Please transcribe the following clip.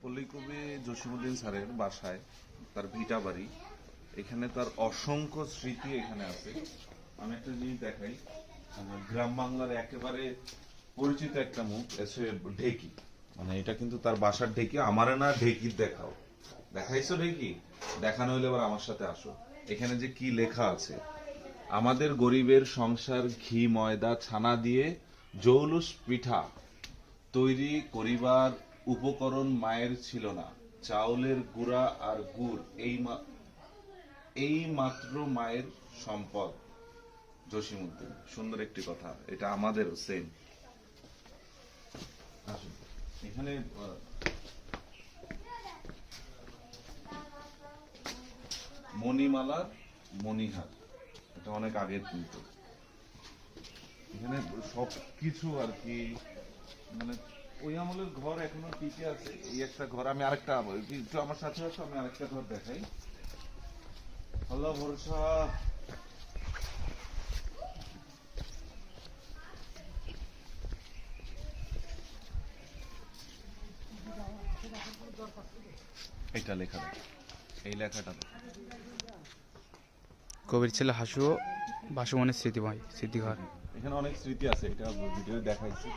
পল্লীকবি জসিমউদ্দিন স্যারের বাসায়, তার ভিটা বাড়ি, এখানে তার অসংখ্য স্মৃতি এখানে আছে। আমি একটা জিনিস দেখাই, গ্রাম বাংলার একেবারে পরিচিত একটা মুখ এসে ঢেকি, মানে এটা কিন্তু তার বাসার ঢেকি। আমারে না ঢেকি দেখাও, দেখাইছো ঢেকি, দেখানো হইলে এবার আমার সাথে আসো। এখানে যে কি লেখা আছে, আমাদের গরিবের সংসার ঘি ময়দা ছানা দিয়ে জৌলুস পিঠা তৈরি করিবার উপকরণ মায়ের ছিল না, চাউলের গুঁড়া আর গুড় এই মাত্র মায়ের সম্পদ। জসিমউদ্দিন, সুন্দর একটি কথা, এটা আমাদের সেম। এখানে মণিমালার মণিহার, এটা অনেক আগের, কিন্তু এখানে সবকিছু আর কি, মানে ওই আমলের ঘর এখনো টিকে আছে। এই একটা ঘর, আমি আরেকটা, একটু আমার সাথে আছো, আমি আরেকটা ঘর দেখাই। আল্লাহ ভরসা। এটা লেখা দেখো, এই লেখাটা দেখো। কবির ছেলে হাসু বাসুমনের স্মৃতিময় স্মৃতিঘর। এখানে অনেক স্মৃতি আছে, এটা ভিডিও দেখাইছি।